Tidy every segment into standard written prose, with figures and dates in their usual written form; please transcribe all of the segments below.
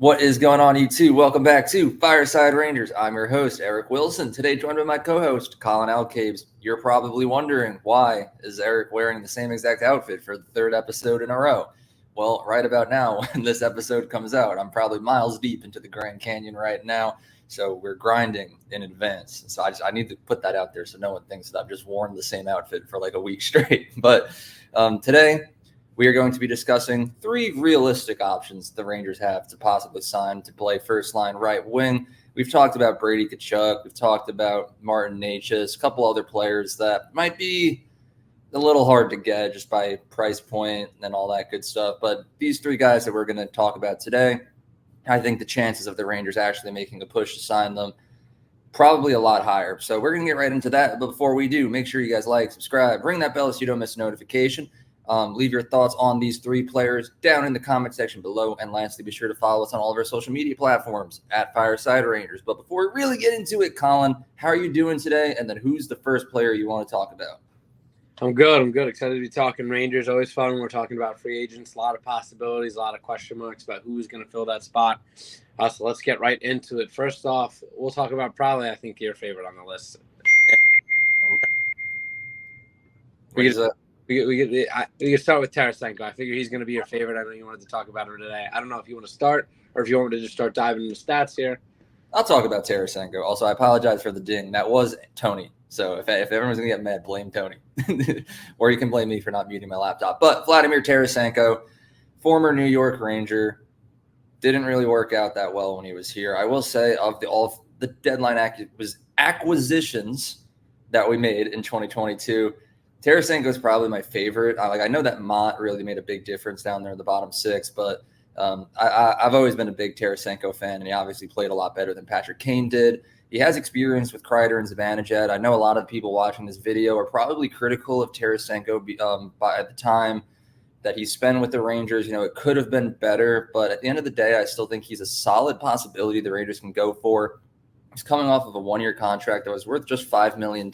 What is going on, you two? Welcome back to Fireside Rangers. I'm your host, Eric Wilson. Today, joined by my co-host, Colin Alcaves. You're probably wondering, why is Eric wearing the same exact outfit for the third episode in a row? Well, right about now, when this episode comes out, I'm probably miles deep into the Grand Canyon right now, so we're grinding in advance. So I need to put that out there so no one thinks that I've just worn the same outfit for like a week straight. But today, we are going to be discussing three realistic options the Rangers have to possibly sign to play first line right wing. We've talked about Brady Tkachuk. We've talked about Martin Necas, a couple other players that might be a little hard to get just by price point and all that good stuff. But these three guys that we're going to talk about today, I think the chances of the Rangers actually making a push to sign them probably a lot higher. So we're going to get right into that. But before we do, make sure you guys like, subscribe, ring that bell so you don't miss a notification. Leave your thoughts on these three players down in the comment section below. And lastly, be sure to follow us on all of our social media platforms at Fireside Rangers. But before we really get into it, Colin, how are you doing today? And then who's the first player you want to talk about? I'm good. Excited to be talking Rangers. Always fun when we're talking about free agents. A lot of possibilities, a lot of question marks about who's going to fill that spot. So let's get right into it. First off, we'll talk about probably, I think, your favorite on the list. We can start with Tarasenko. I figure he's going to be your favorite. I know you wanted to talk about him today. I don't know if you want to start or if you want me to just start diving into stats here. I'll talk about Tarasenko. Also, I apologize for the ding. That was Tony. So if everyone's going to get mad, blame Tony. Or you can blame me for not muting my laptop. But Vladimir Tarasenko, former New York Ranger, didn't really work out that well when he was here. I will say of all the deadline acquisitions that we made in 2022, Tarasenko is probably my favorite. I know that Mott really made a big difference down there in the bottom six, but I've always been a big Tarasenko fan, and he obviously played a lot better than Patrick Kane did. He has experience with Kreider and Zibanejad. I know a lot of people watching this video are probably critical of Tarasenko by the time that he spent with the Rangers. You know, it could have been better, but at the end of the day, I still think he's a solid possibility the Rangers can go for. He's coming off of a one-year contract that was worth just $5 million.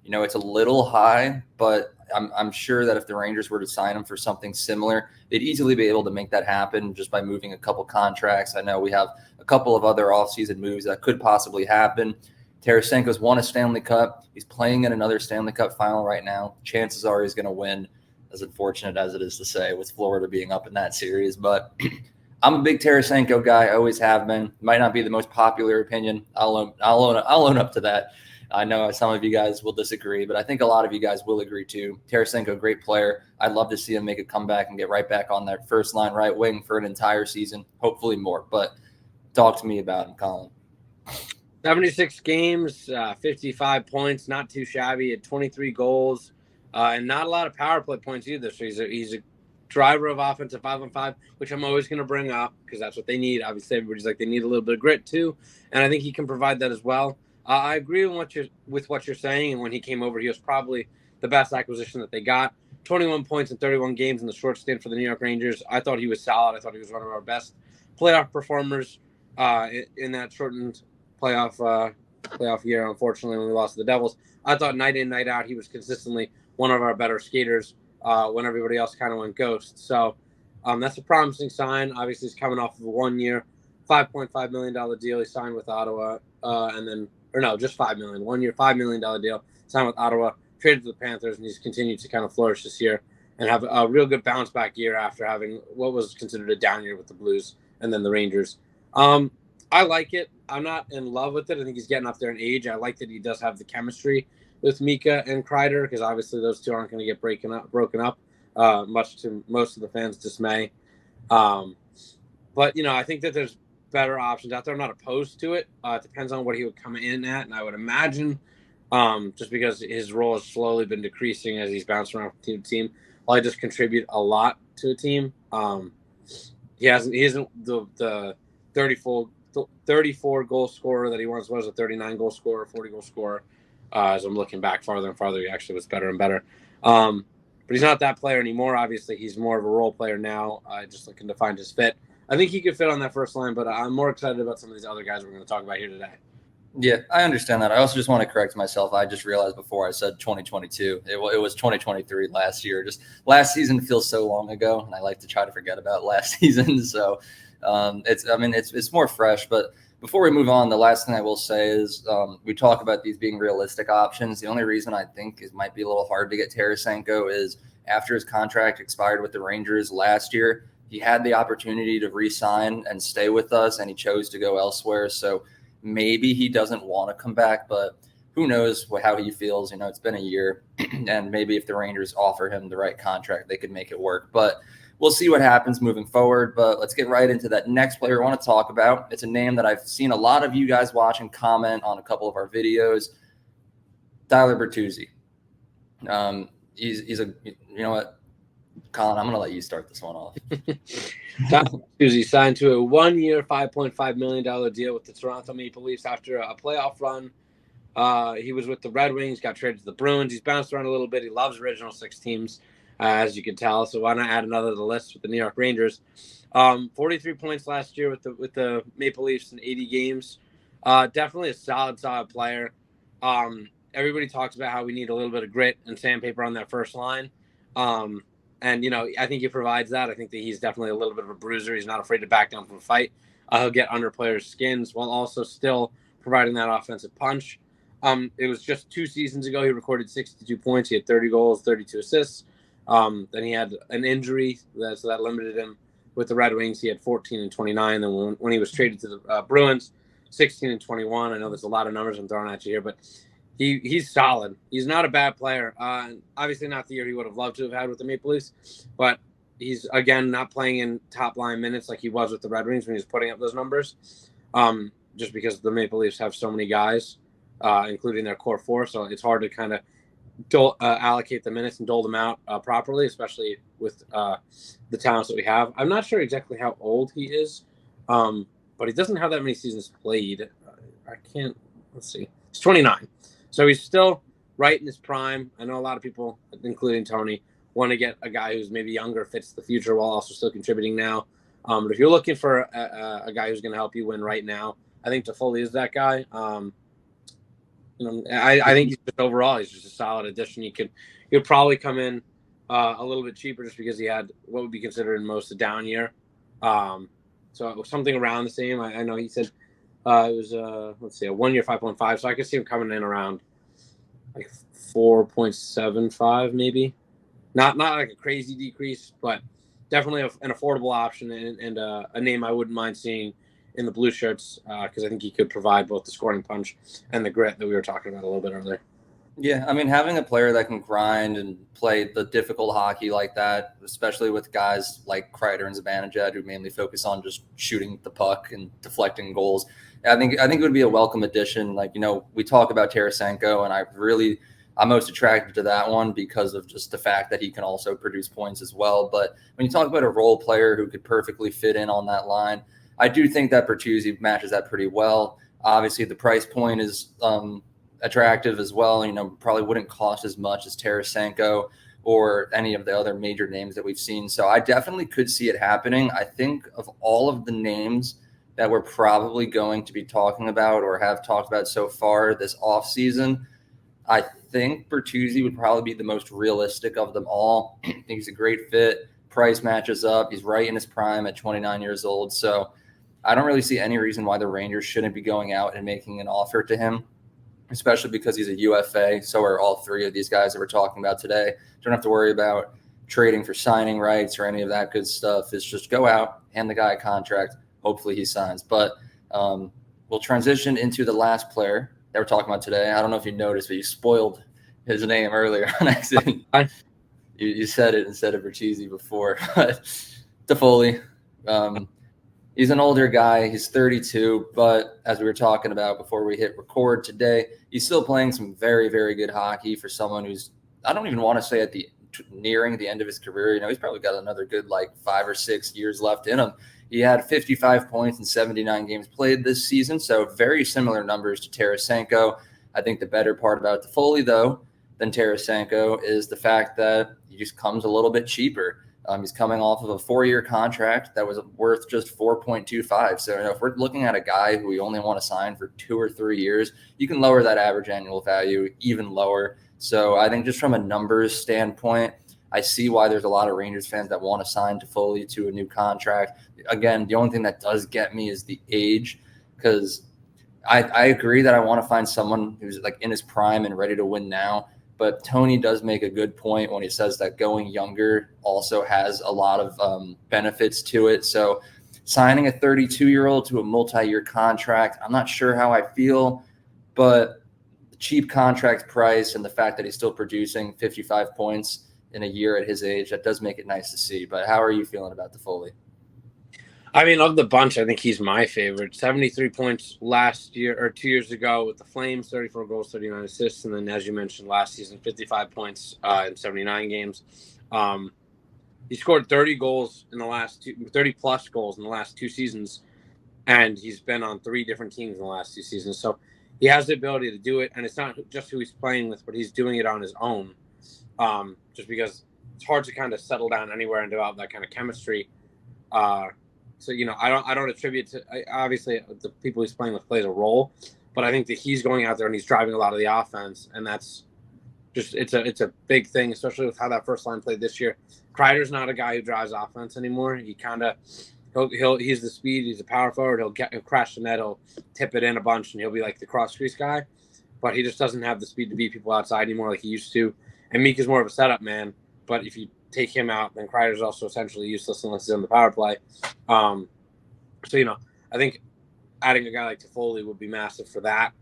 You know, it's a little high, but I'm sure that if the Rangers were to sign him for something similar, they'd easily be able to make that happen just by moving a couple contracts. I know we have a couple of other offseason moves that could possibly happen. Tarasenko's won a Stanley Cup. He's playing in another Stanley Cup final right now. Chances are he's going to win, as unfortunate as it is to say, with Florida being up in that series. But I'm a big Tarasenko guy. I always have been. Might not be the most popular opinion. I'll own up to that. I know some of you guys will disagree, but I think a lot of you guys will agree too. Tarasenko, great player. I'd love to see him make a comeback and get right back on that first line right wing for an entire season, hopefully more. But talk to me about him, Colin. 76 games, 55 points, not too shabby. Had 23 goals, and not a lot of power play points either. So he's a driver of offensive 5-on-5, which I'm always going to bring up because that's what they need. Obviously, everybody's like they need a little bit of grit too, and I think he can provide that as well. I agree with what you're saying, and when he came over, he was probably the best acquisition that they got. 21 points in 31 games in the short stint for the New York Rangers. I thought he was solid. I thought he was one of our best playoff performers in that shortened playoff year, unfortunately, when we lost to the Devils. I thought night in, night out, he was consistently one of our better skaters when everybody else kind of went ghost. So that's a promising sign. Obviously, he's coming off of a 1 year, $5.5 million deal he signed with Ottawa, just $5 million. 1 year, $5 million deal signed with Ottawa, traded to the Panthers, and he's continued to kind of flourish this year and have a real good bounce back year after having what was considered a down year with the Blues and then the Rangers. I like it. I'm not in love with it. I think he's getting up there in age. I like that he does have the chemistry with Mika and Kreider because obviously those two aren't going to get broken up, much to most of the fans' dismay. But, you know, I think that there's better options out there. I'm not opposed to it. It depends on what he would come in at, and I would imagine just because his role has slowly been decreasing as he's bounced around from team to team, while he does contribute a lot to a team. He isn't the 34 goal scorer that he once was, a 39 goal scorer, 40 goal scorer. As I'm looking back farther and farther, he actually was better and better. But he's not that player anymore. Obviously, he's more of a role player now, just looking to find his fit. I think he could fit on that first line, but I'm more excited about some of these other guys we're going to talk about here today. Yeah, I understand that. I also just want to correct myself. I just realized before I said 2022. It was 2023 last year. Just last season feels so long ago, and I like to try to forget about last season. So It's more fresh. But before we move on, the last thing I will say is we talk about these being realistic options. The only reason I think it might be a little hard to get Tarasenko is after his contract expired with the Rangers last year, he had the opportunity to re-sign and stay with us, and he chose to go elsewhere. So maybe he doesn't want to come back, but who knows how he feels. It's been a year, and maybe if the Rangers offer him the right contract, they could make it work. But we'll see what happens moving forward. But let's get right into that next player I want to talk about. It's a name that I've seen a lot of you guys watch and comment on a couple of our videos. Tyler Bertuzzi. He's a, you know what, Colin, I'm going to let you start this one off. Bertuzzi signed to a 1-year, $5.5 million deal with the Toronto Maple Leafs after a playoff run. He was with the Red Wings, got traded to the Bruins. He's bounced around a little bit. He loves original six teams, as you can tell. So why not add another to the list with the New York Rangers? 43 points last year with the Maple Leafs in 80 games. Definitely a solid player. Everybody talks about how we need a little bit of grit and sandpaper on that first line. And, I think he provides that. I think that he's definitely a little bit of a bruiser. He's not afraid to back down from a fight. He'll get under players' skins while also still providing that offensive punch. It was just 2 seasons ago he recorded 62 points. He had 30 goals, 32 assists. Then he had an injury, so that limited him. With the Red Wings, he had 14 and 29. Then when he was traded to the Bruins, 16 and 21. I know there's a lot of numbers I'm throwing at you here, but he's solid. He's not a bad player. Obviously not the year he would have loved to have had with the Maple Leafs, but he's, again, not playing in top-line minutes like he was with the Red Wings when he was putting up those numbers, just because the Maple Leafs have so many guys, including their core four, so it's hard to kind of allocate the minutes and dole them out properly, especially with the talents that we have. I'm not sure exactly how old he is, but he doesn't have that many seasons played. Let's see. He's 29. So he's still right in his prime. I know a lot of people, including Tony, want to get a guy who's maybe younger, fits the future while also still contributing now. But if you're looking for a guy who's going to help you win right now, I think Toffoli is that guy. I think he's just a solid addition. He'll probably come in a little bit cheaper just because he had what would be considered in most a down year. So it was something around the same. I know he said it was a 1-year 5.5. So I could see him coming in around like 4.75 maybe. Not like a crazy decrease, but definitely an affordable option and a name I wouldn't mind seeing in the blue shirts, because I think he could provide both the scoring punch and the grit that we were talking about a little bit earlier. Yeah, having a player that can grind and play the difficult hockey like that, especially with guys like Kreider and Zibanejad who mainly focus on just shooting the puck and deflecting goals, I think it would be a welcome addition. We talk about Tarasenko, and I'm most attracted to that one because of just the fact that he can also produce points as well. But when you talk about a role player who could perfectly fit in on that line, I do think that Bertuzzi matches that pretty well. Obviously, the price point is attractive as well. Probably wouldn't cost as much as Tarasenko or any of the other major names that we've seen. So I definitely could see it happening. I think of all of the names that we're probably going to be talking about or have talked about so far this offseason, I think Bertuzzi would probably be the most realistic of them all. I think he's a great fit. Price matches up. He's right in his prime at 29 years old. So I don't really see any reason why the Rangers shouldn't be going out and making an offer to him, especially because he's a UFA. So are all three of these guys that we're talking about today. Don't have to worry about trading for signing rights or any of that good stuff. It's just go out, hand the guy a contract. Hopefully he signs. But we'll transition into the last player that we're talking about today. I don't know if you noticed, but you spoiled his name earlier on accident. You said it instead of Bertuzzi before. But Toffoli. He's an older guy. He's 32, but as we were talking about before we hit record today, he's still playing some very, very good hockey for someone who's, I don't even want to say nearing the end of his career. He's probably got another good 5 or 6 years left in him. He had 55 points in 79 games played this season, so very similar numbers to Tarasenko. I think the better part about Toffoli, though, than Tarasenko is the fact that he just comes a little bit cheaper. He's coming off of a 4-year contract that was worth just 4.25. So if we're looking at a guy who we only want to sign for 2 or 3 years, you can lower that average annual value even lower. So I think just from a numbers standpoint, I see why there's a lot of Rangers fans that want to sign Toffoli to a new contract. Again, the only thing that does get me is the age, because I agree that I want to find someone who's like in his prime and ready to win now. But Tony does make a good point when he says that going younger also has a lot of benefits to it. So signing a 32-year-old to a multi-year contract, I'm not sure how I feel, but the cheap contract price and the fact that he's still producing 55 points in a year at his age, that does make it nice to see. But how are you feeling about Toffoli? I mean, of the bunch, I think he's my favorite. 73 points last year or 2 years ago with the Flames, 34 goals, 39 assists. And then, as you mentioned, last season, 55 points in 79 games. He scored 30 goals in the last 30 plus goals in the last 2 seasons. And he's been on 3 different teams in the last 2 seasons. So he has the ability to do it. And it's not just who he's playing with, but he's doing it on his own. Just because it's hard to kind of settle down anywhere and develop that kind of chemistry. So, I don't attribute to obviously the people he's playing with plays a role, but I think that he's going out there and he's driving a lot of the offense, and that's just it's a big thing, especially with how that first line played this year. Kreider's not a guy who drives offense anymore. He kind of he's the speed, he's a power forward. He'll crash the net, he'll tip it in a bunch, and he'll be like the cross crease guy, but he just doesn't have the speed to beat people outside anymore like he used to. And Meek is more of a setup man, but if you take him out, then Kreider's also essentially useless unless he's on the power play. I think adding a guy like Toffoli would be massive for that.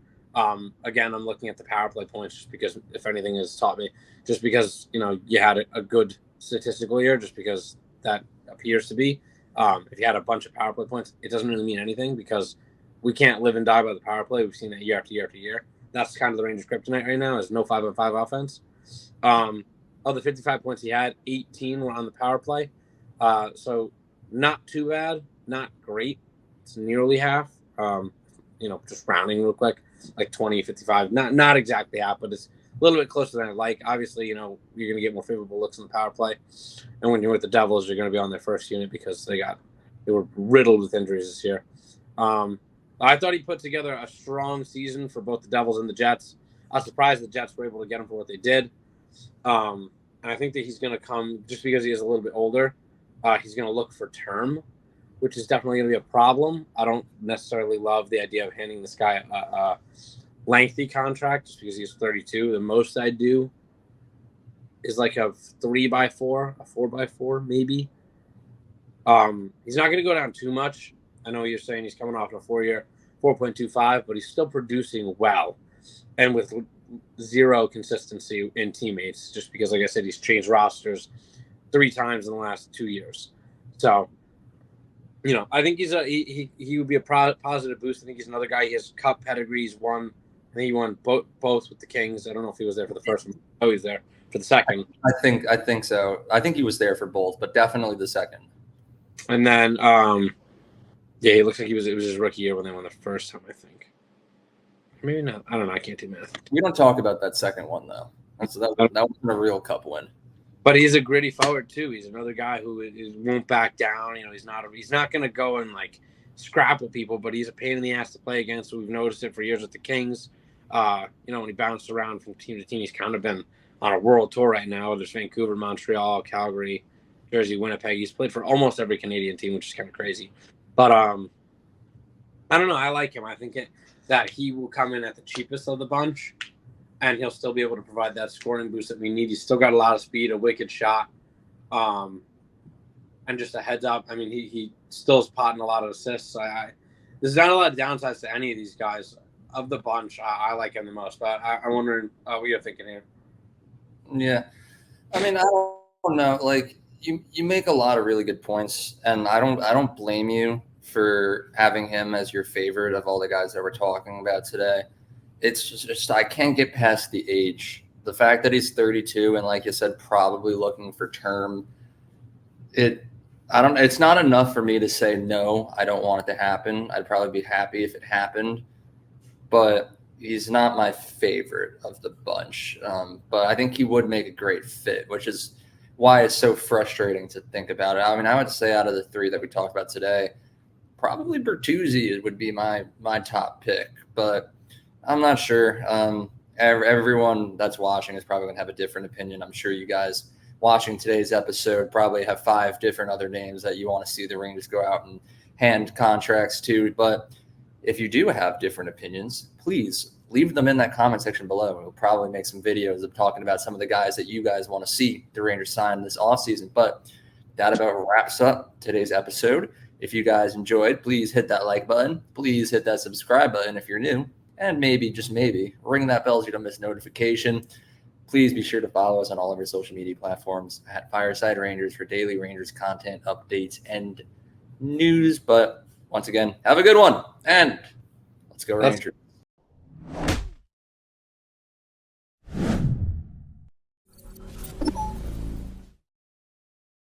Again, I'm looking at the power play points just because, if anything has taught me, just because, you had a good statistical year, just because that appears to be. If you had a bunch of power play points, it doesn't really mean anything because we can't live and die by the power play. We've seen that year after year after year. That's kind of the Rangers' kryptonite right now is no 5-on-5 offense. Of the 55 points he had, 18 were on the power play. So not too bad, not great. It's nearly half. Just rounding real quick, like 20, 55. Not exactly half, but it's a little bit closer than I'd like. Obviously, you're going to get more favorable looks on the power play. And when you're with the Devils, you're going to be on their first unit because they were riddled with injuries this year. I thought he put together a strong season for both the Devils and the Jets. I was surprised the Jets were able to get him for what they did. And I think that he's going to come, just because he is a little bit older, he's going to look for term, which is definitely going to be a problem. I don't necessarily love the idea of handing this guy a lengthy contract just because he's 32. The most I do is like a 3x4, a 4x4 maybe. He's not going to go down too much. I know you're saying he's coming off a 4-year 4.25, but he's still producing well. And with zero consistency in teammates, just because, like I said, he's changed rosters 3 times in the last 2 years. So, I think he would be a positive boost. I think he's another guy. He has cup pedigree. I think he won both with the Kings. I don't know if he was there for the first one. Oh, he's there for the second. I think so. I think he was there for both, but definitely the second. And then, he looks like it was his rookie year when they won the first time, I think. Maybe not. I don't know. I can't do math. We don't talk about that second one, though. That wasn't a real cup win. But he's a gritty forward, too. He's another guy who won't back down. He's not going to go and, scrap with people, but he's a pain in the ass to play against. We've noticed it for years with the Kings. When he bounced around from team to team, he's kind of been on a world tour right now. There's Vancouver, Montreal, Calgary, Jersey, Winnipeg. He's played for almost every Canadian team, which is kind of crazy. But I don't know. I like him. I think that he will come in at the cheapest of the bunch, and he'll still be able to provide that scoring boost that we need. He's still got a lot of speed, a wicked shot, and just a heads up. I mean, he still is potting a lot of assists. There's not a lot of downsides to any of these guys. Of the bunch, I like him the most. But I'm wondering what you're thinking here. Yeah. I mean, I don't know. You make a lot of really good points, and I don't blame you for having him as your favorite of all the guys that we're talking about today. It's just I can't get past the age. The fact that he's 32 and, like you said, probably looking for term. It's not enough for me to say no, I don't want it to happen. I'd probably be happy if it happened, but he's not my favorite of the bunch. But I think he would make a great fit, which is why it's so frustrating to think about it. I mean, I would say out of the 3 that we talked about today, probably Bertuzzi would be my top pick, but I'm not sure. Everyone that's watching is probably going to have a different opinion. I'm sure you guys watching today's episode probably have 5 different other names that you want to see the Rangers go out and hand contracts to. But if you do have different opinions, please leave them in that comment section below. We'll probably make some videos of talking about some of the guys that you guys want to see the Rangers sign this offseason. But that about wraps up today's episode. If you guys enjoyed, please hit that like button. Please hit that subscribe button if you're new. And maybe, just maybe, ring that bell so you don't miss notification. Please be sure to follow us on all of our social media platforms at Fireside Rangers for daily Rangers content, updates, and news. But once again, have a good one. And let's go Rangers.